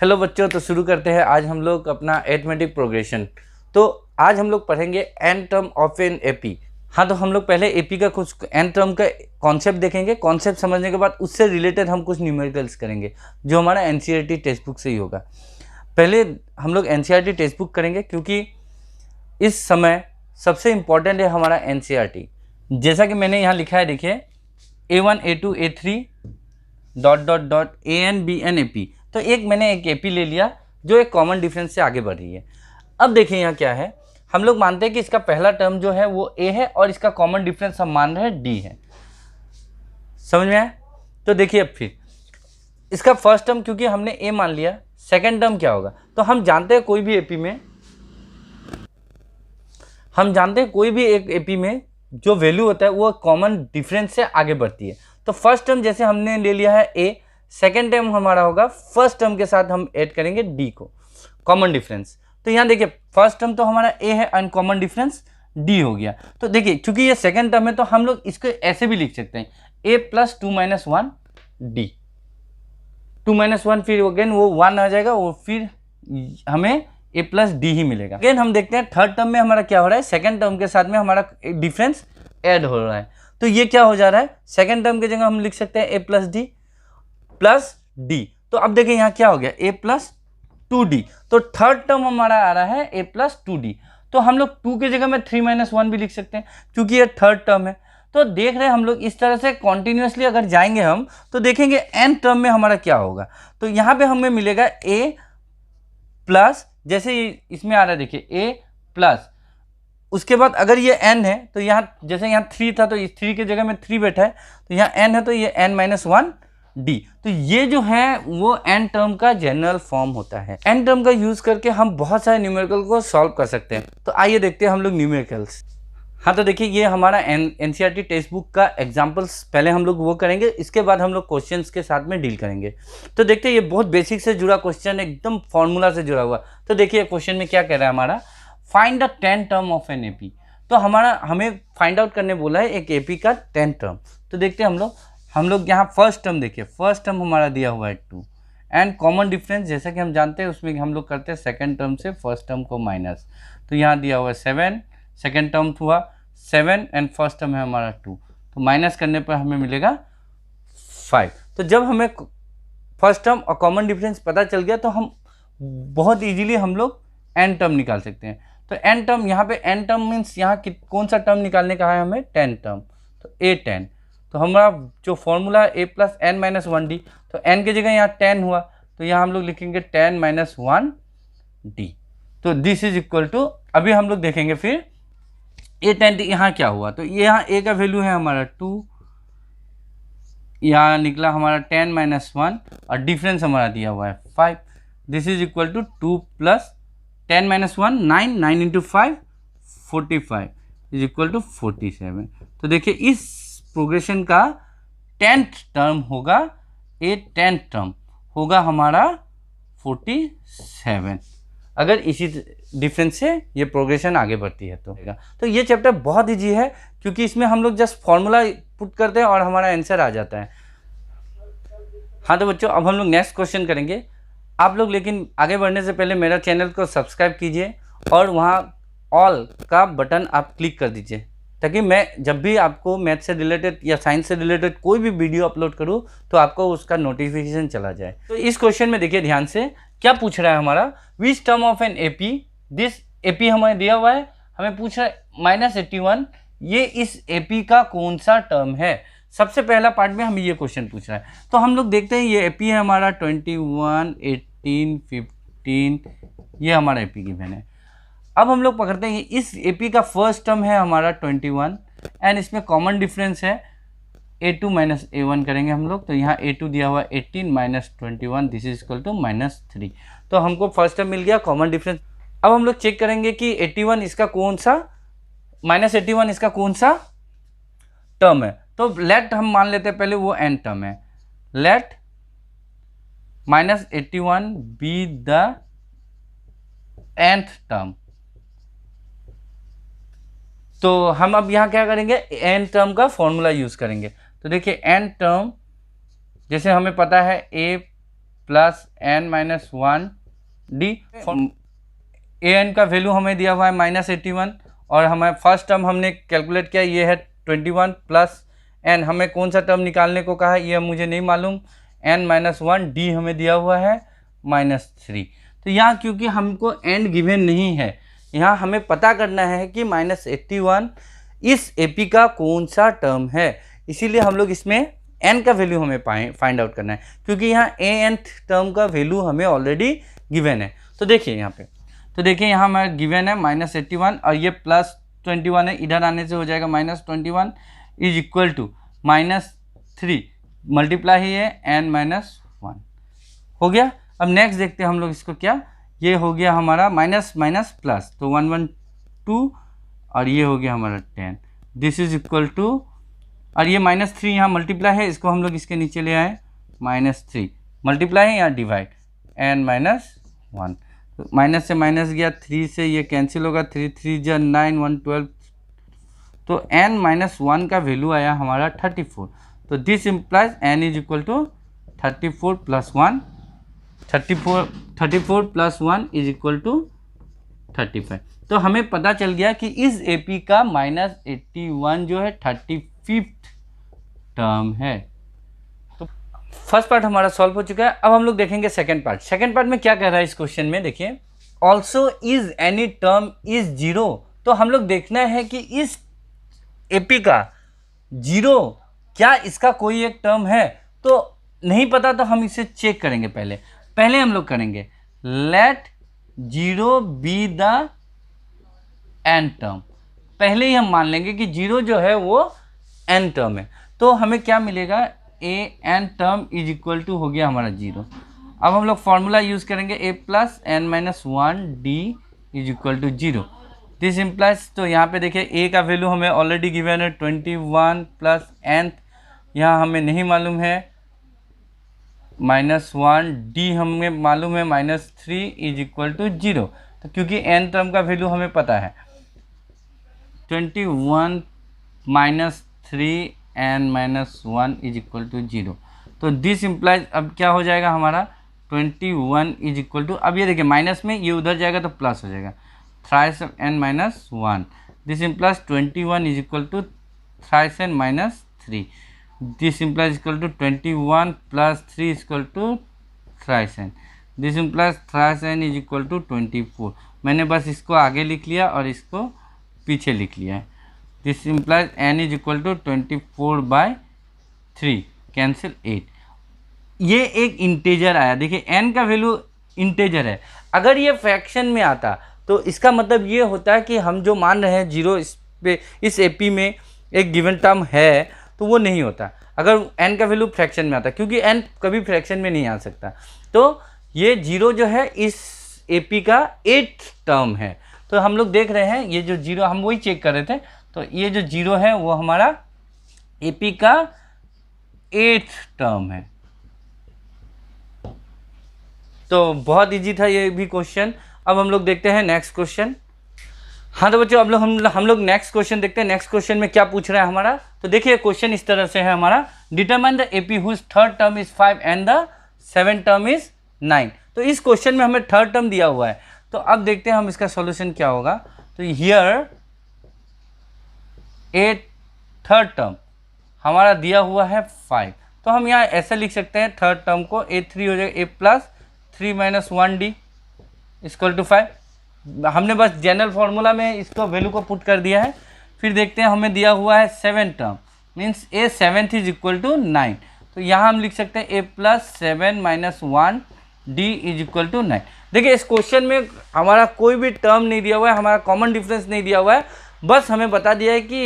Hello बच्चों, तो शुरू करते हैं आज हम लोग अपना अरिथमेटिक प्रोग्रेशन। तो आज हम लोग पढ़ेंगे n term of an AP. हाँ, तो हम लोग पहले एपी का कुछ एन टर्म का कॉन्सेप्ट देखेंगे। कॉन्सेप्ट समझने के बाद उससे रिलेटेड हम कुछ न्यूमेरिकल्स करेंगे जो हमारा एनसीईआरटी टेक्स्ट बुक से ही होगा। पहले हम लोग एनसीईआरटी टेक्स्ट बुक करेंगे क्योंकि इस समय सबसे इम्पॉर्टेंट है हमारा एनसीईआरटी। जैसा कि मैंने यहाँ लिखा है, देखिए A1 A2 A3 ... AN BN AP। तो मैंने एक एपी ले लिया जो एक कॉमन डिफरेंस से आगे बढ़ रही है। अब देखिए यहाँ क्या है, हम लोग मानते हैं कि इसका पहला टर्म जो है वो ए है और इसका कॉमन डिफरेंस हम मान रहे हैं डी है। समझ में आया? तो देखिए अब फिर इसका फर्स्ट टर्म क्योंकि हमने ए मान लिया, सेकेंड टर्म क्या होगा? तो हम जानते हैं कोई भी एपी में, एक एपी में जो वैल्यू होता है वो कॉमन डिफरेंस से आगे बढ़ती है। तो फर्स्ट टर्म जैसे हमने ले लिया है ए, सेकेंड टर्म हमारा होगा फर्स्ट टर्म के साथ हम ऐड करेंगे डी को, कॉमन डिफरेंस। तो यहाँ देखिए फर्स्ट टर्म तो हमारा ए है एंड कॉमन डिफरेंस डी हो गया। तो देखिए चूंकि ये सेकेंड टर्म है तो हम लोग इसको ऐसे भी लिख सकते हैं, ए प्लस 2 - 1 डी। 2 - 1 फिर अगेन वो 1 आ जाएगा, वो फिर हमें ए प्लस डी ही मिलेगा। अगेन हम देखते हैं थर्ड टर्म में हमारा क्या हो रहा है, सेकेंड टर्म के साथ में हमारा डिफरेंस ऐड हो रहा है। तो ये क्या हो जा रहा है, सेकेंड टर्म की जगह हम लिख सकते हैं ए प्लस डी प्लस डी। तो अब देखिए यहाँ क्या हो गया, ए प्लस 2d। तो थर्ड टर्म हमारा आ रहा है ए प्लस 2d। तो हम लोग 2 की जगह में 3 - 1 भी लिख सकते हैं क्योंकि ये थर्ड टर्म है। तो देख रहे हैं हम लोग इस तरह से कॉन्टिन्यूसली अगर जाएंगे हम तो देखेंगे एन टर्म में हमारा क्या होगा। तो यहाँ पे हमें मिलेगा ए प्लस, जैसे इसमें आ रहा है देखिए ए प्लस, उसके बाद अगर ये n है तो यहाँ जैसे यहाँ 3 था तो इस 3 की जगह में 3 बैठा है, तो यहाँ n है तो ये n - 1 d। तो ये जो है वो n टर्म का जनरल फॉर्म होता है। n टर्म का यूज करके हम बहुत सारे न्यूमेरिकल को सॉल्व कर सकते हैं। तो आइए देखते हैं हम लोग न्यूमेरिकल्स। हाँ, तो देखिए ये हमारा एनसीईआरटी टेक्स्ट बुक का एग्जाम्पल्स पहले हम लोग वो करेंगे, इसके बाद हम लोग क्वेश्चंस के साथ में डील करेंगे। तो देखते हैं ये बहुत बेसिक से जुड़ा क्वेश्चन, एकदम फॉर्मूला से जुड़ा हुआ। तो देखिए क्वेश्चन में क्या कह रहा है हमारा, find the 10 term of an AP. तो हमें फाइंड आउट करने बोला है एक एपी का 10 टर्म। तो देखते हैं हम लोग यहाँ फर्स्ट टर्म देखिए, फर्स्ट टर्म हमारा दिया हुआ है 2 एंड कॉमन डिफरेंस जैसा कि हम जानते हैं उसमें हम लोग करते हैं सेकेंड टर्म से फर्स्ट टर्म को माइनस। तो यहाँ दिया हुआ है 7, सेकेंड टर्म हुआ 7 एंड फर्स्ट टर्म है हमारा 2, तो माइनस करने पर हमें मिलेगा 5। तो जब हमें फर्स्ट टर्म और कॉमन डिफरेंस पता चल गया तो हम बहुत ईजिली हम लोग एन टर्म निकाल सकते हैं। तो एन टर्म, यहाँ पे एन टर्म मीन्स यहाँ कौन सा टर्म निकालने का है हमें, 10 टर्म। तो A10, तो हमारा जो फॉर्मूला है a प्लस n - 1d, तो n की जगह यहाँ 10 हुआ तो यहाँ हम लोग लिखेंगे 10 - 1d। तो दिस इज इक्वल टू, अभी हम लोग देखेंगे फिर A10 यहाँ क्या हुआ। तो ये यहाँ a का वैल्यू है हमारा 2, यहाँ निकला हमारा 10 - 1 और डिफरेंस हमारा दिया हुआ है 5। This is equal to 2 plus 10 - 1 9, 9 × 5 45 is equal to 47। तो देखिए इस प्रोग्रेशन का 10th टर्म होगा, ए 10th टर्म होगा हमारा 47, अगर इसी डिफरेंस से ये प्रोग्रेशन आगे बढ़ती है तो ये चैप्टर बहुत ईजी है क्योंकि इसमें हम लोग जस्ट फॉर्मूला पुट करते हैं और हमारा आंसर आ जाता है। हाँ, तो बच्चों अब हम लोग नेक्स्ट क्वेश्चन करेंगे। आप लोग लेकिन आगे बढ़ने से पहले मेरा चैनल को सब्सक्राइब कीजिए और वहाँ ऑल का बटन आप क्लिक कर दीजिए ताकि मैं जब भी आपको मैथ से रिलेटेड या साइंस से रिलेटेड कोई भी वीडियो अपलोड करूँ तो आपको उसका नोटिफिकेशन चला जाए। तो इस क्वेश्चन में देखिए ध्यान से क्या पूछ रहा है हमारा, which term of an AP, this AP हमें दिया हुआ है, हमें पूछ रहा है -81, ये इस एपी का कौन सा टर्म है। सबसे पहला पार्ट में हमें ये क्वेश्चन पूछ रहा है। तो हम लोग देखते हैं ये एपी है हमारा 21, 18, 15, ये हमारा एपी गिवन है। अब हम लोग पकड़ते हैं इस एपी का फर्स्ट टर्म है हमारा 21 एंड इसमें कॉमन डिफरेंस है a2 - a1 करेंगे हम लोग। तो यहाँ a2 दिया हुआ 18 - 21, दिस इज इक्वल टू -3। तो हमको फर्स्ट टर्म मिल गया, कॉमन डिफरेंस। अब हम लोग चेक करेंगे कि 81 इसका कौन सा, -81 इसका कौन सा टर्म है। तो लेट हम मान लेते हैं पहले वो n टर्म है, let -81 be the nth term. तो हम अब यहाँ क्या करेंगे, एन टर्म का फॉर्मूला यूज करेंगे। तो देखिए एन टर्म जैसे हमें पता है a plus n minus one d. A n का वैल्यू हमें दिया हुआ है -81 और हमें फर्स्ट टर्म हमने कैलकुलेट किया, ये है 21 प्लस एन। हमें कौन सा टर्म निकालने को कहा है ये मुझे नहीं मालूम। एन माइनस वन डी हमें दिया हुआ है -3। तो यहाँ क्योंकि हमको एन गिवन नहीं है, यहाँ हमें पता करना है कि -81 इस एपी का कौन सा टर्म है, इसीलिए हम लोग इसमें एन का वैल्यू हमें फाइंड आउट करना है, क्योंकि यहाँ ए एनथ टर्म का वैल्यू हमें ऑलरेडी गिवन है। तो देखिए यहाँ पे, तो देखिए यहाँ हमारा गिवन है -81 और ये +21 है, इधर आने से हो जाएगा -21 इज इक्वल टू -3 मल्टीप्लाई ही है n माइनस 1 हो गया। अब नेक्स्ट देखते हैं हम लोग इसको क्या, ये हो गया हमारा माइनस माइनस प्लस, तो 112 और ये हो गया हमारा 10, दिस इज इक्वल टू, और ये -3 यहाँ मल्टीप्लाई है, इसको हम लोग इसके नीचे ले आए, -3 मल्टीप्लाई है यहाँ डिवाइड n माइनस 1, तो माइनस से माइनस गया, 3 से ये कैंसिल होगा, 3 3 जा 9 1 12, तो n माइनस 1 का वैल्यू आया हमारा 34। तो this implies n is equal to 34 plus 1, 34 plus 1 is equal to 35। तो हमें पता चल गया कि इस एपी का -81 जो है 35th टर्म है। तो फर्स्ट पार्ट हमारा सॉल्व हो चुका है। अब हम लोग देखेंगे सेकंड पार्ट। सेकंड पार्ट में क्या कह रहा है इस क्वेश्चन में, देखिए also is any term is 0। तो हम लोग देखना है कि इस एपी का 0 क्या इसका कोई एक टर्म है, तो नहीं पता तो हम इसे चेक करेंगे। पहले हम लोग करेंगे let 0 be the n term. पहले ही हम मान लेंगे कि 0 जो है वो n टर्म है, तो हमें क्या मिलेगा, a n term is equal to हो गया हमारा 0। अब हम लोग फॉर्मूला यूज करेंगे a plus n minus 1 d is equal to 0, this implies. तो यहाँ पे देखिए a का वैल्यू हमें ऑलरेडी गिवन है 21 प्लस n, यहाँ हमें नहीं मालूम है -1, d हमें मालूम है -3 इज इक्वल टू 0। तो क्योंकि n टर्म का वैल्यू हमें पता है 21 minus 3 n minus 1 is equal to 0, तो दिस इम्प्लाइज अब क्या हो जाएगा हमारा 21 इज इक्वल टू, अब ये देखिए माइनस में ये उधर जाएगा तो प्लस हो जाएगा, thrice n minus 1, this implies 21 is equal to thrice n minus 3, this implies equal to 21 plus 3 equal to thrice n, this implies thrice n is equal to 24। मैंने बस इसको आगे लिख लिया और इसको पीछे लिख लिया है, this implies n is equal to 24/3 cancel 8। ये एक इंटेजर आया, देखिए n का वैल्यू इंटेजर है। अगर ये फ्रैक्शन में आता तो इसका मतलब ये होता है कि हम जो मान रहे हैं 0 इस एपी में एक गिवन टर्म है, तो वो नहीं होता अगर n का वैल्यू फ्रैक्शन में आता, क्योंकि n कभी फ्रैक्शन में नहीं आ सकता। तो ये 0 जो है इस एपी का 8th टर्म है। तो हम लोग देख रहे हैं ये जो 0, हम वही चेक कर रहे थे, तो ये जो 0 है वो हमारा एपी का 8th टर्म है। तो बहुत इजी था ये भी क्वेश्चन। अब हम लोग देखते हैं नेक्स्ट क्वेश्चन। हाँ तो बच्चों अब हम लोग नेक्स्ट क्वेश्चन देखते हैं। नेक्स्ट क्वेश्चन में क्या पूछ रहा है हमारा, तो देखिए क्वेश्चन इस तरह से है हमारा, determine the AP whose third term is 5 and the 7th term is 9। तो इस क्वेश्चन में हमें थर्ड टर्म दिया हुआ है, तो अब देखते हैं हम इसका सॉल्यूशन क्या होगा। तो हियर ए थर्ड टर्म हमारा दिया हुआ है 5, तो हम यहाँ ऐसे लिख सकते हैं थर्ड टर्म को a3 हो जाएगा a plus 3 minus 1d equal to 5। हमने बस जनरल फार्मूला में इसको वैल्यू को पुट कर दिया है। फिर देखते हैं हमें दिया हुआ है 7th term, means a 7th is equal to 9, तो यहाँ हम लिख सकते हैं a plus 7 minus 1d is equal to 9। देखिए इस क्वेश्चन में हमारा कोई भी टर्म नहीं दिया हुआ है, हमारा कॉमन डिफरेंस नहीं दिया हुआ है, बस हमें बता दिया है कि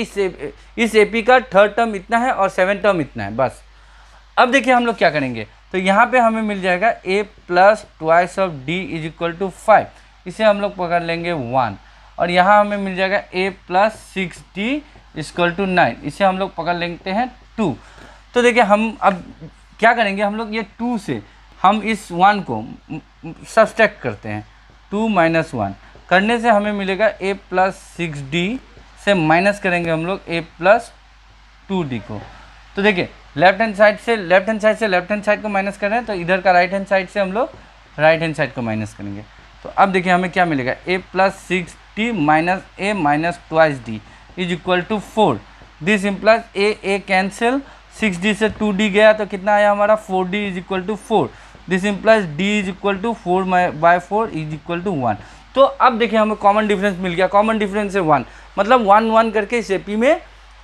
इस एपी का थर्ड टर्म इतना है और 7th टर्म इतना है, बस। अब देखिए हम लोग क्या करेंगे, तो यहाँ पे हमें मिल जाएगा a plus twice of d is equal to 5, इसे हम लोग पकड़ लेंगे 1, और यहाँ हमें मिल जाएगा a plus 6d equal to 9, इसे हम लोग पकड़ लेते हैं 2। तो देखिए हम अब क्या करेंगे, हम लोग ये 2 से हम इस 1 को सब्सट्रैक्ट करते हैं, 2 माइनस 1 करने से हमें मिलेगा a प्लस 6d से माइनस करेंगे हम लोग a प्लस 2d को। तो देखिए लेफ्ट हैंड साइड से लेफ्ट हैंड साइड को माइनस कर रहे हैं, तो इधर का राइट हैंड साइड से हम लोग राइट हैंड साइड को माइनस करेंगे। तो अब देखिए हमें क्या मिलेगा, a plus 6d minus a minus twice d is equal to 4। This implies a cancel, 6d से 2d गया तो कितना आया हमारा 4d is equal to 4। This implies d is equal to 4/4 is equal to 1। तो अब देखिए हमें कॉमन डिफरेंस मिल गया, कॉमन डिफरेंस है 1, मतलब 1 1 करके इस एपी में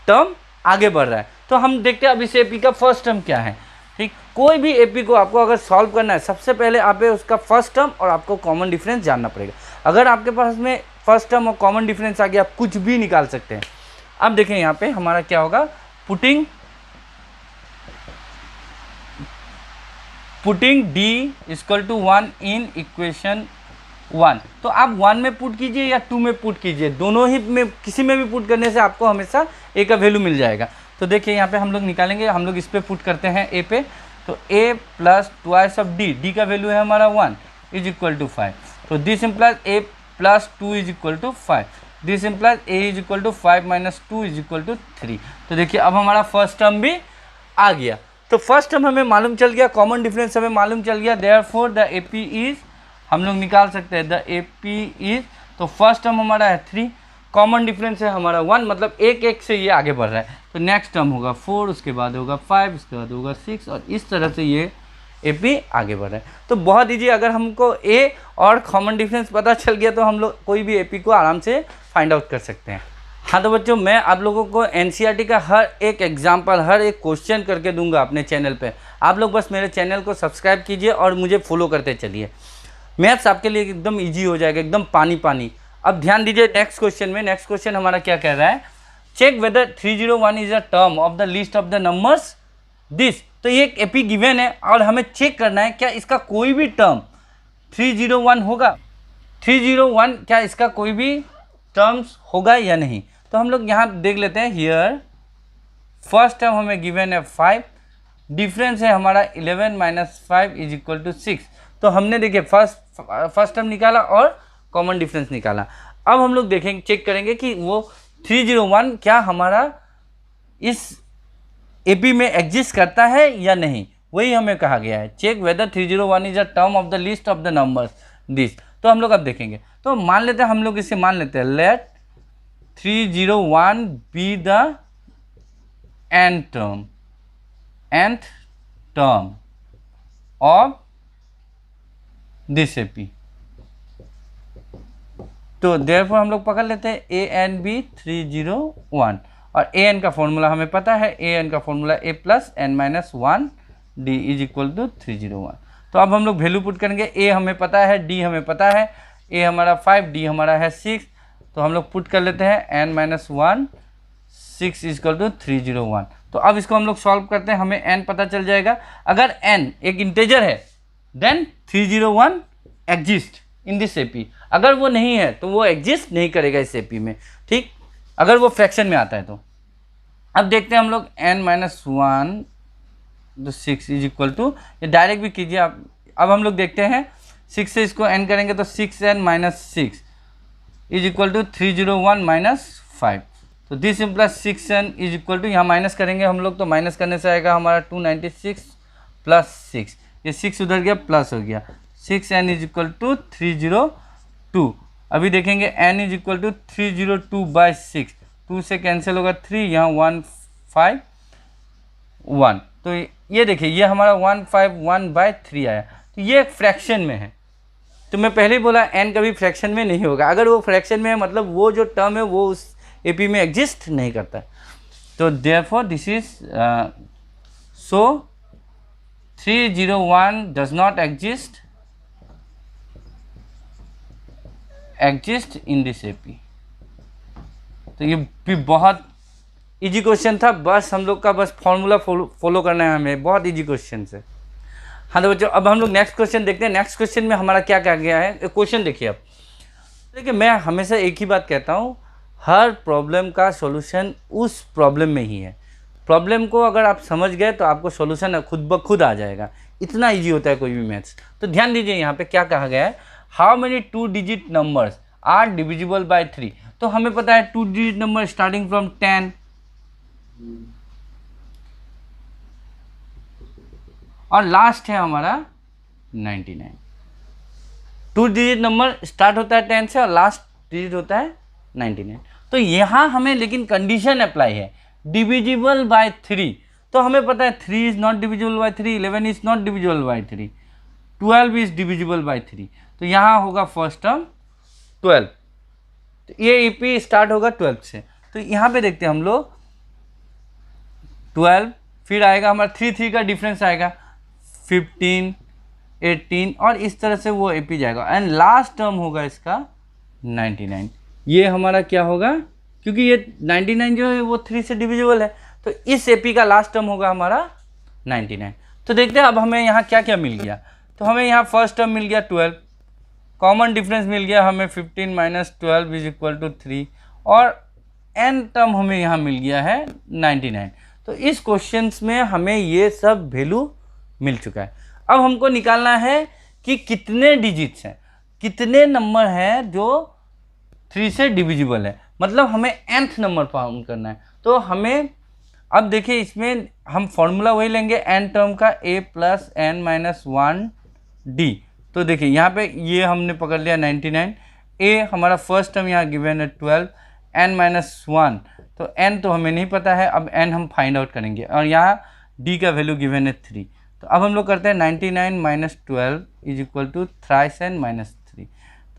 टर्म आगे बढ़ रहा है। तो हम देखते हैं अब इस एपी का फर्स्ट टर्म क्या है। ठीक, कोई भी एपी को आपको अगर सॉल्व करना है, सबसे पहले आप उसका फर्स्ट टर्म और आपको कॉमन डिफरेंस जानना पड़ेगा। अगर आपके पास में फर्स्ट टर्म और कॉमन डिफरेंस आ गया, आप कुछ भी निकाल सकते हैं। अब देखें यहाँ पे हमारा क्या होगा, putting d equal to 1 in equation 1। तो आप 1 में पुट कीजिए या 2 में पुट कीजिए, दोनों ही में किसी में भी पुट करने से आपको हमेशा a का वैल्यू मिल जाएगा। तो देखिए यहाँ पे हम लोग निकालेंगे, हम लोग इस पे पुट करते हैं a पे, तो a plus twice of d का वैल्यू है हमारा 1 इज इक्वल टू 5। तो this implies a plus 2 is equal to 5। This implies a is equal to 5 minus 2 is equal to 3। तो देखिए अब हमारा फर्स्ट टर्म भी आ गया। तो फर्स्ट टर्म हमें मालूम चल गया, कॉमन डिफरेंस हमें मालूम चल गया, देयरफॉर द एपी इज, हम लोग निकाल सकते हैं द एपी इज, तो फर्स्ट टर्म हमारा है 3, कॉमन डिफरेंस है हमारा 1, मतलब एक एक से ये आगे बढ़ रहा है। तो नेक्स्ट टर्म होगा 4, उसके बाद होगा 5, उसके बाद होगा 6, और इस तरह से ये एपी आगे बढ़ रहा है। तो बहुत ईजी, अगर हमको ए और कॉमन डिफरेंस पता चल गया तो हम लोग कोई भी एपी को आराम से फाइंड आउट कर सकते हैं। हाँ तो बच्चों, मैं आप लोगों को एनसीईआरटी का हर एक एग्जाम्पल, हर एक क्वेश्चन करके दूंगा अपने चैनल पे। आप लोग बस मेरे चैनल को सब्सक्राइब कीजिए और मुझे फॉलो करते चलिए। मैथ्स आपके लिए एकदम इजी हो जाएगा, एकदम पानी पानी। अब ध्यान दीजिए नेक्स्ट क्वेश्चन में। नेक्स्ट क्वेश्चन हमारा क्या कह रहा है, check whether 301 is a term of the list of the numbers this. तो ये एक एपी गिवन है और हमें चेक करना है क्या इसका कोई भी टर्म 301 होगा, 301 क्या इसका कोई भी टर्म्स होगा या नहीं। तो हम लोग यहाँ देख लेते हैं, हियर फर्स्ट टर्म हमें गिवन है 5, डिफरेंस है हमारा 11 माइनस 5 इज इक्वल टू 6। तो हमने देखिए फर्स्ट टर्म निकाला और कॉमन डिफरेंस निकाला। अब हम लोग देखेंगे, चेक करेंगे कि वो 301 क्या हमारा इस एपी में एग्जिस्ट करता है या नहीं, वही हमें कहा गया है। Check whether 301 is a term of the list of the numbers this. तो हम लोग अब देखेंगे, तो मान लेते हैं, हम लोग इसे मान लेते हैं, let 301 be the nth term of this AP। तो therefore हम लोग पकड़ लेते हैं a and b 301, और a n का फॉर्मूला हमें पता है, a n का formula a plus n minus 1 d is equal to 301। तो अब हम लोग वैल्यू पुट करेंगे, a हमें पता है, d हमें पता है, a हमारा 5, d हमारा है 6, तो हम लोग पुट कर लेते हैं n माइनस 1 6 इजकल टू 301। तो अब इसको हम लोग सॉल्व करते हैं, हमें n पता चल जाएगा। अगर n एक इंटेजर है then 301 exist in this AP, अगर वो नहीं है तो वो एग्जिस्ट नहीं करेगा इस एपी में। ठीक, अगर वो फ्रैक्शन में आता है तो। अब देखते हैं हम लोग n माइनस 1 तो 6 इज इक्वल टू, ये डायरेक्ट भी कीजिए आप। अब हम लोग देखते हैं 6 से इसको n करेंगे तो 6n minus 6 is equal to 301 minus 5। तो this implies 6n is equal to, यहाँ माइनस करेंगे हम लोग तो माइनस करने से आएगा हमारा 296 प्लस 6, ये 6 उधर गया प्लस हो गया, 6n इज इक्वल टू 302। अभी देखेंगे n is equal to 302 by 6, 2 से कैंसिल होगा 3, यहाँ 151। तो ये देखिए ये हमारा 151 बाई 3 आया। तो ये एक फ्रैक्शन में है, तो मैं पहले ही बोला n कभी फ्रैक्शन में नहीं होगा। अगर वो फ्रैक्शन में है मतलब वो जो टर्म है वो उस एपी में एग्जिस्ट नहीं करता है। तो therefore this is so 301 does not exist in this AP. तो ये भी बहुत इजी क्वेश्चन था, बस हम लोग का बस फॉर्मूला फॉलो करना है हमें, बहुत इजी क्वेश्चन है। हाँ तो बच्चों अब हम लोग नेक्स्ट क्वेश्चन देखते हैं। नेक्स्ट क्वेश्चन में हमारा क्या क्या गया है, क्वेश्चन देखिए। अब देखिए मैं हमेशा एक ही बात कहता हूँ, हर प्रॉब्लम का सॉल्यूशन उस प्रॉब्लम में ही है। प्रॉब्लम को अगर आप समझ गए तो आपको सॉल्यूशन खुद ब खुद आ जाएगा, इतना इजी होता है कोई भी मैथ्स। तो ध्यान दीजिए यहाँ पे क्या कहा गया है, how many 2 digit numbers are divisible by 3। तो हमें पता है 2 डिजिट नंबर स्टार्टिंग फ्रॉम 10, और लास्ट है हमारा 99। 2 डिजिट नंबर स्टार्ट होता है 10 से और लास्ट डिजिट होता है 99। तो यहाँ हमें लेकिन कंडीशन अप्लाई है, डिविजिबल बाय 3। तो हमें पता है 3 is not divisible by 3, 11 is not divisible by 3, 12 is divisible by 3। तो यहाँ होगा फर्स्ट टर्म 12। तो ये ईपी स्टार्ट होगा 12 से। तो यहाँ पे देखते हैं हम लोग 12, फिर आएगा हमारा 3 का डिफरेंस आएगा 15, 18 और इस तरह से वो एपी जाएगा एंड लास्ट टर्म होगा इसका 99। ये हमारा क्या होगा, क्योंकि ये 99 जो है वो 3 से डिविजिबल है, तो इस एपी का लास्ट टर्म होगा हमारा 99। तो देखते हैं अब हमें यहाँ क्या क्या मिल गया। तो हमें यहाँ फर्स्ट टर्म मिल गया 12, कॉमन डिफरेंस मिल गया हमें 15 माइनस 12 इज इक्वल टू 3 और एन टर्म हमें यहाँ मिल गया है 99। तो इस क्वेश्चन में हमें ये सब वैल्यू मिल चुका है। अब हमको निकालना है कि कितने डिजिट्स हैं, कितने नंबर हैं जो 3 से डिविजिबल है, मतलब हमें nth नंबर फाउंड करना है। तो हमें अब देखिए इसमें हम फॉर्मूला वही लेंगे n टर्म का a plus n minus 1d। तो देखिए यहाँ पे ये हमने पकड़ लिया 99, a हमारा फर्स्ट टर्म यहाँ गिवन है 12, n माइनस 1, तो n तो हमें नहीं पता है, अब n हम फाइंड आउट करेंगे और यहाँ d का वैल्यू गिवन है 3। तो अब हम लोग करते हैं 99 minus 12 is equal to thrice n minus 3।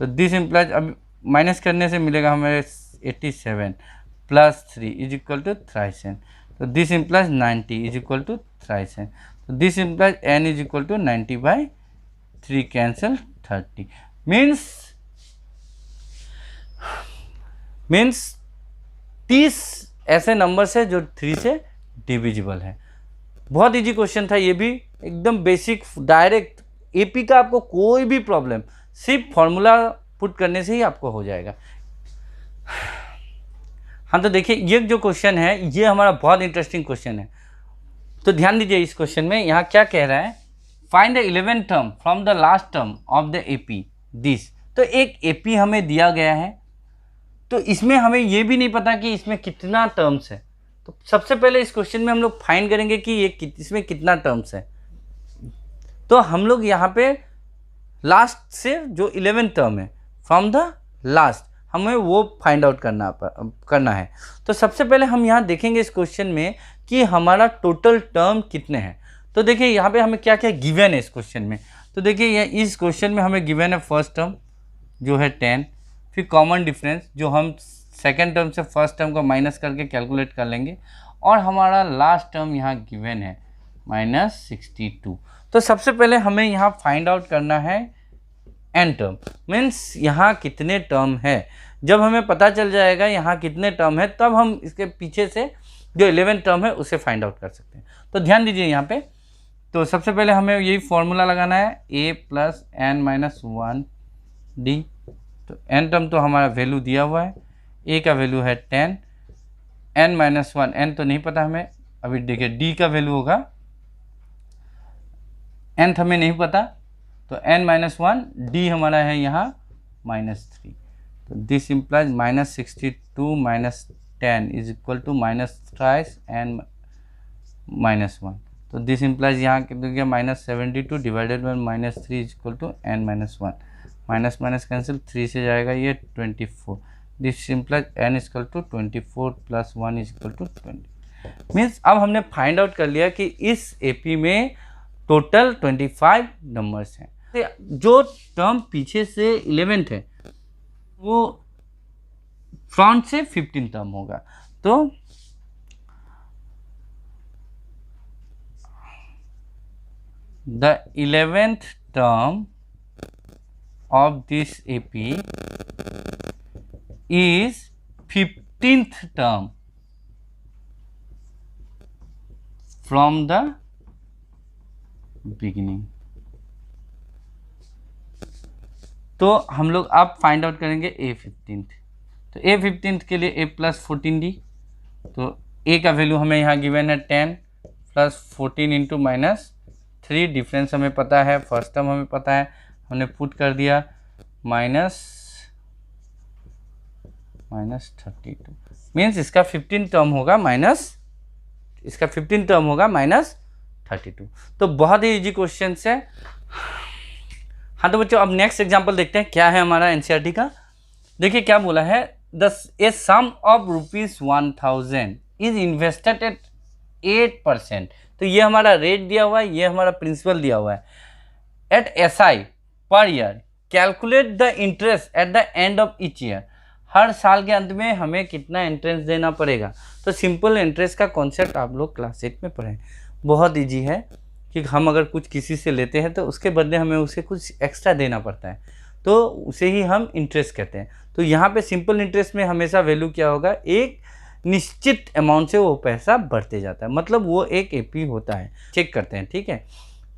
तो दिस इम्प्लाइज अब माइनस करने से मिलेगा हमें 87 plus 3 is equal to thrice n। तो this implies 90 is equal to thrice n। तो this implies n is equal to 90 by 3 cancel 30 means 30 ऐसे number है जो 3 से डिविजिबल है। बहुत इजी क्वेश्चन था ये भी, एकदम बेसिक डायरेक्ट। एपी का आपको कोई भी प्रॉब्लम सिर्फ फॉर्मूला पुट करने से ही आपको हो जाएगा। हाँ तो देखिए ये जो क्वेश्चन है ये हमारा बहुत इंटरेस्टिंग क्वेश्चन है। तो ध्यान दीजिए इस क्वेश्चन में यहाँ क्या कह रहा है, find the 11th term from the last term of the AP this. तो एक एपी हमें दिया गया है, तो इसमें हमें ये भी नहीं पता कि इसमें कितना टर्म्स है। तो सबसे पहले इस क्वेश्चन में हम लोग फाइंड करेंगे कि ये इसमें कितना टर्म्स है। तो हम लोग यहाँ पे लास्ट से जो 11th टर्म है फ्रॉम द लास्ट हमें वो फाइंड आउट करना है। तो सबसे पहले हम यहाँ देखेंगे इस क्वेश्चन में कि हमारा टोटल टर्म कितने हैं। तो देखिए यहाँ पे हमें क्या क्या गिवन है इस क्वेश्चन में। तो देखिए इस क्वेश्चन में हमें गिवन है फर्स्ट टर्म जो है 10, फिर कॉमन डिफरेंस जो हम सेकेंड टर्म से फर्स्ट टर्म को माइनस करके कैलकुलेट कर लेंगे, और हमारा लास्ट टर्म यहाँ गिवन है माइनस 62। तो सबसे पहले हमें यहाँ फाइंड आउट करना है एन टर्म, मीन्स यहाँ कितने टर्म है। जब हमें पता चल जाएगा यहाँ कितने टर्म है तब हम इसके पीछे से जो 11th टर्म है उसे फाइंड आउट कर सकते हैं। तो ध्यान दीजिए यहाँ पे, तो सबसे पहले हमें यही फॉर्मूला लगाना है a plus n minus 1d। तो n टर्म तो हमारा वैल्यू दिया हुआ है, a का वैल्यू है 10, n माइनस 1 n तो नहीं पता हमें, अभी देखिए d का वैल्यू होगा, nth हमें नहीं पता, तो n माइनस 1 d हमारा है यहाँ माइनस 3। तो this implies minus 62 minus 10 is equal to minus thrice n minus 1। तो दिस इम्प्लाइज यहाँ कितना गया minus 72 divided by minus 3 is equal to n minus 1। Minus minus cancel, 3 से जाएगा ये 24। This implies n is equal to 24 plus 1 is equal to 20। Means अब हमने find out कर लिया कि इस एपी में टोटल 25 नंबर्स हैं। जो टर्म पीछे से 11th है वो फ्रंट से 15 टर्म होगा। तो the 11th term of this AP is 15th term from the beginning। तो हम लोग अब फाइंड आउट करेंगे A15th। तो A15th के लिए a प्लस 14d। तो a का वैल्यू हमें यहाँ गिवन है 10 प्लस 14 इंटू माइनस 3, डिफरेंस हमें पता है, फर्स्ट टर्म हमें पता है, हमने पुट कर दिया माइनस 32। मीन्स इसका 15 टर्म होगा माइनस 32। तो बहुत ही इजी क्वेश्चन है। हाँ तो बच्चों अब नेक्स्ट एग्जांपल देखते हैं क्या है हमारा एनसीईआरटी का। देखिए क्या बोला है, ए सम ऑफ ₹1000 इज इन्वेस्टेड एट 8%। तो ये हमारा रेट दिया हुआ है, ये हमारा प्रिंसिपल दिया हुआ है। At SI per year calculate the interest at the end of each year. हर साल के अंत में हमें कितना इंटरेस्ट देना पड़ेगा। तो सिंपल इंटरेस्ट का कॉन्सेप्ट आप लोग क्लास 8 में पढ़ें, बहुत इजी है कि हम अगर कुछ किसी से लेते हैं तो उसके बदले हमें उसे कुछ एक्स्ट्रा देना पड़ता है, तो उसे ही हम इंटरेस्ट कहते हैं। तो यहाँ पे सिंपल इंटरेस्ट में हमेशा वैल्यू क्या होगा, एक निश्चित अमाउंट से वो पैसा बढ़ते जाता है, मतलब वो एक एपी होता है। चेक करते हैं, ठीक है।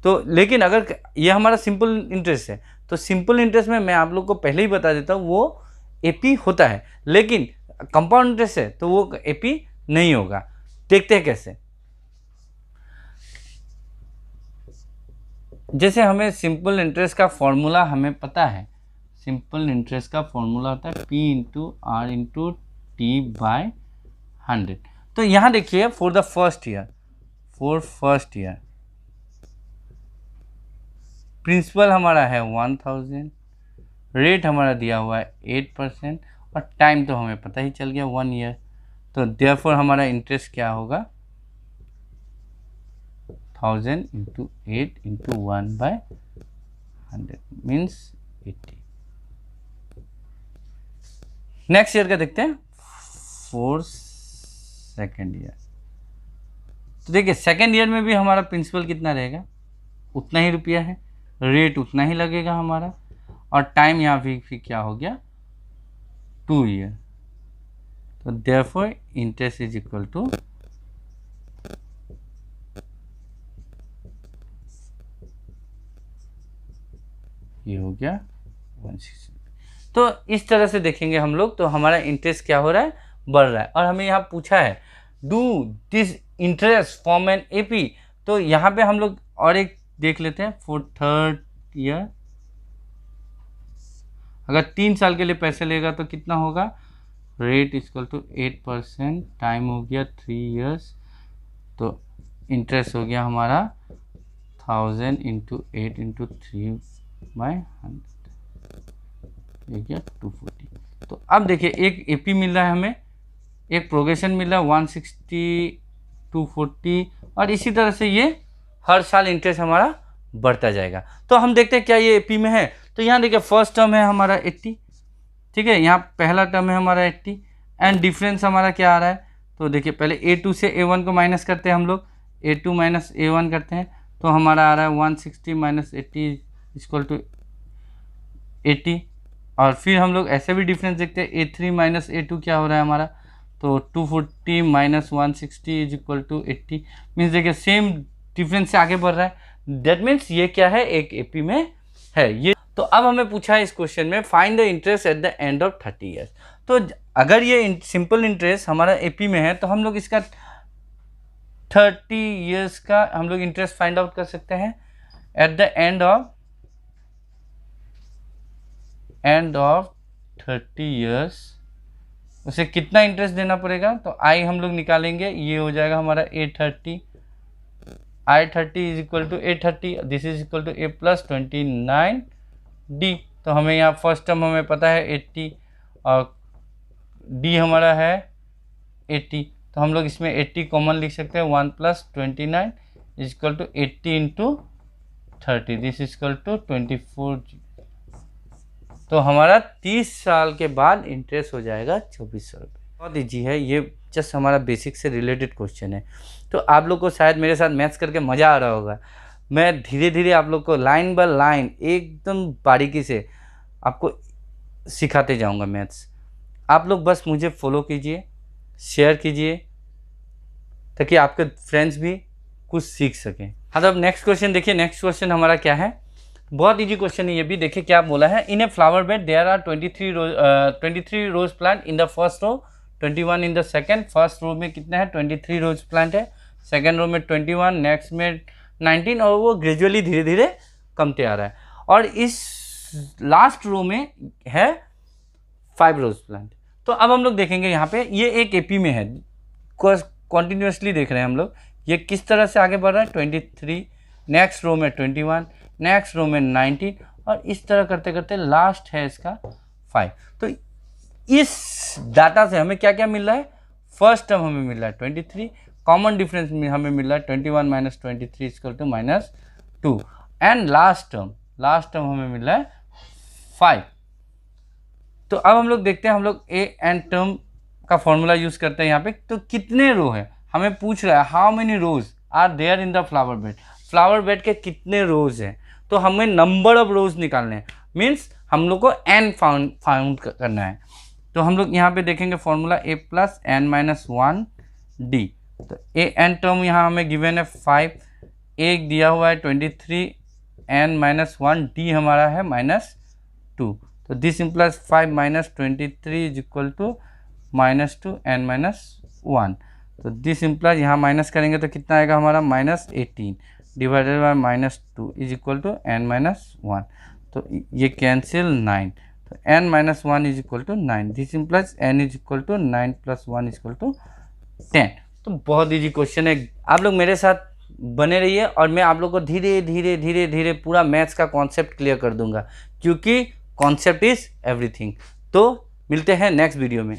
तो लेकिन अगर ये हमारा सिंपल इंटरेस्ट है तो सिंपल इंटरेस्ट में मैं आप लोग को पहले ही बता देता हूँ वो एपी होता है, लेकिन कंपाउंड इंटरेस्ट है तो वो एपी नहीं होगा। देखते हैं कैसे। जैसे हमें सिंपल इंटरेस्ट का फॉर्मूला हमें पता है, सिंपल इंटरेस्ट का फॉर्मूला होता है P into R into T by 100। तो यहाँ देखिए for the first year principal हमारा है 1000, रेट हमारा दिया हुआ है 8% और टाइम तो हमें पता ही चल गया 1 ईयर। तो देयरफॉर हमारा इंटरेस्ट क्या होगा 1000 into 8 into 1/100 means 80। Next year का देखते हैं, फॉर सेकेंड ईयर। तो देखिए सेकेंड ईयर में भी हमारा प्रिंसिपल कितना रहेगा, उतना ही रुपया है, रेट उतना ही लगेगा हमारा, और टाइम यहाँ भी क्या हो गया 2 ईयर। तो therefore interest is equal to ये हो गया 160। तो इस तरह से देखेंगे हम लोग, तो हमारा इंटरेस्ट क्या हो रहा है, बढ़ रहा है। और हमें यहाँ पूछा है do this interest form an AP. तो यहाँ पे हम लोग और एक देख लेते हैं फॉर थर्ड ईयर। अगर 3 साल के लिए पैसे लेगा तो कितना होगा, रेट इक्वल टू 8%, टाइम हो गया 3 इयर्स, तो इंटरेस्ट हो गया हमारा 1000 इंटू 8 इंटू 3/100, ये गया 240। तो अब देखिए एक एपी मिल रहा है हमें, एक प्रोग्रेशन मिल रहा है 160, 240, और इसी तरह से ये हर साल इंटरेस्ट हमारा बढ़ता जाएगा। तो हम देखते हैं क्या ये एपी में है। तो यहाँ देखिए फर्स्ट टर्म है हमारा 80, ठीक है, यहाँ पहला टर्म है हमारा 80 एंड डिफरेंस हमारा क्या आ रहा है। तो देखिए पहले A2 से A1 को माइनस करते हैं हम लोग, A2 माइनस A1 करते हैं, तो हमारा आ रहा है 160 माइनस 80 इक्वल टू 80। और फिर हम लोग ऐसे भी डिफरेंस देखते हैं, A3 माइनस A2 क्या हो रहा है हमारा, तो 240 minus 160 is equal to 80। Means देखिए सेम डिफरेंस से आगे बढ़ रहा है, दैट मीन्स ये क्या है, एक एपी में है ये। तो अब हमें पूछा है इस क्वेश्चन में find the interest at the end of 30 years. तो अगर ये सिंपल इंटरेस्ट हमारा एपी में है तो हम लोग इसका 30 ईयर्स का हम लोग इंटरेस्ट फाइंड आउट कर सकते हैं। Eight the end of 30 years उसे कितना इंटरेस्ट देना पड़ेगा, तो आई हम लोग निकालेंगे, ये हो जाएगा हमारा 830, I30 is equal to 830, this is equal to A plus 29D। तो हमें यहाँ फर्स्ट टर्म हमें पता है 80 और D हमारा है 80, तो हम लोग इसमें 80 कॉमन लिख सकते हैं, 1 plus 29 is equal to 80 into 30, this is equal to 24G। तो हमारा 30 साल के बाद इंटरेस्ट हो जाएगा 2400 रुपये। बहुत ईजी है ये, जस्ट हमारा बेसिक से रिलेटेड क्वेश्चन है। तो आप लोग को शायद मेरे साथ मैथ्स करके मज़ा आ रहा होगा। मैं धीरे धीरे आप लोग को लाइन बाय लाइन एकदम बारीकी से आपको सिखाते जाऊंगा मैथ्स। आप लोग बस मुझे फॉलो कीजिए, शेयर कीजिए, ताकि आपके फ्रेंड्स भी कुछ सीख सकें। हाँ तो अब नेक्स्ट क्वेश्चन देखिए, नेक्स्ट क्वेश्चन हमारा क्या है, बहुत इजी क्वेश्चन है ये भी। देखिए क्या बोला है, in a flower bed there are 23 rose plant in the first row, 21 in the second. First row में कितना है 23 रोज प्लांट है, सेकेंड रो में 21, नेक्स्ट में 19, और वो ग्रेजुअली धीरे धीरे कमते आ रहा है। और इस लास्ट रो में है 5 रोज प्लांट। तो अब हम लोग देखेंगे यहाँ पे, ये एक एपी में है, कॉन्टिन्यूसली देख रहे हैं हम लोग ये किस तरह से आगे बढ़ रहा है, 23, नेक्स्ट रो में 21, नेक्स्ट रो में 19, और इस तरह करते करते लास्ट है इसका 5। तो इस डाटा से हमें क्या क्या मिल रहा है, फर्स्ट टर्म हमें मिल रहा है 23, कॉमन डिफरेंस में हमें मिल रहा है 21 minus 23 equal to -2, and last term हमें मिल रहा है 5। तो अब हम लोग देखते हैं, हम लोग ए एंड टर्म का फॉर्मूला यूज करते हैं यहाँ पे। तो कितने रो है हमें पूछ रहा है, how many rose are there in the flower bed, flower bed के कितने रोज हैं। तो हमें नंबर ऑफ रोज निकालने हैं, मीन्स हम लोग को एन फाउंड करना है। तो हम लोग यहाँ पे देखेंगे formula a plus n minus 1 d. तो ए एन टर्म यहाँ हमें गिवन है 5, एक दिया हुआ है 23, एन माइनस 1 डी हमारा है -2। तो this implies 5 minus 23 is equal to -2 n minus 1। तो दिस इम्प्लाइज यहाँ माइनस करेंगे तो कितना आएगा हमारा -18 divided by -2 is equal to n minus 1। तो ये कैंसिल 9, तो n minus 1 is equal to 9, this implies n is equal to 9 plus 1 is equal to 10। तो बहुत इजी क्वेश्चन है, आप लोग मेरे साथ बने रहिए और मैं आप लोग को धीरे धीरे धीरे धीरे पूरा मैथ्स का कॉन्सेप्ट क्लियर कर दूंगा, क्योंकि कॉन्सेप्ट इज एवरीथिंग। तो मिलते हैं नेक्स्ट वीडियो में।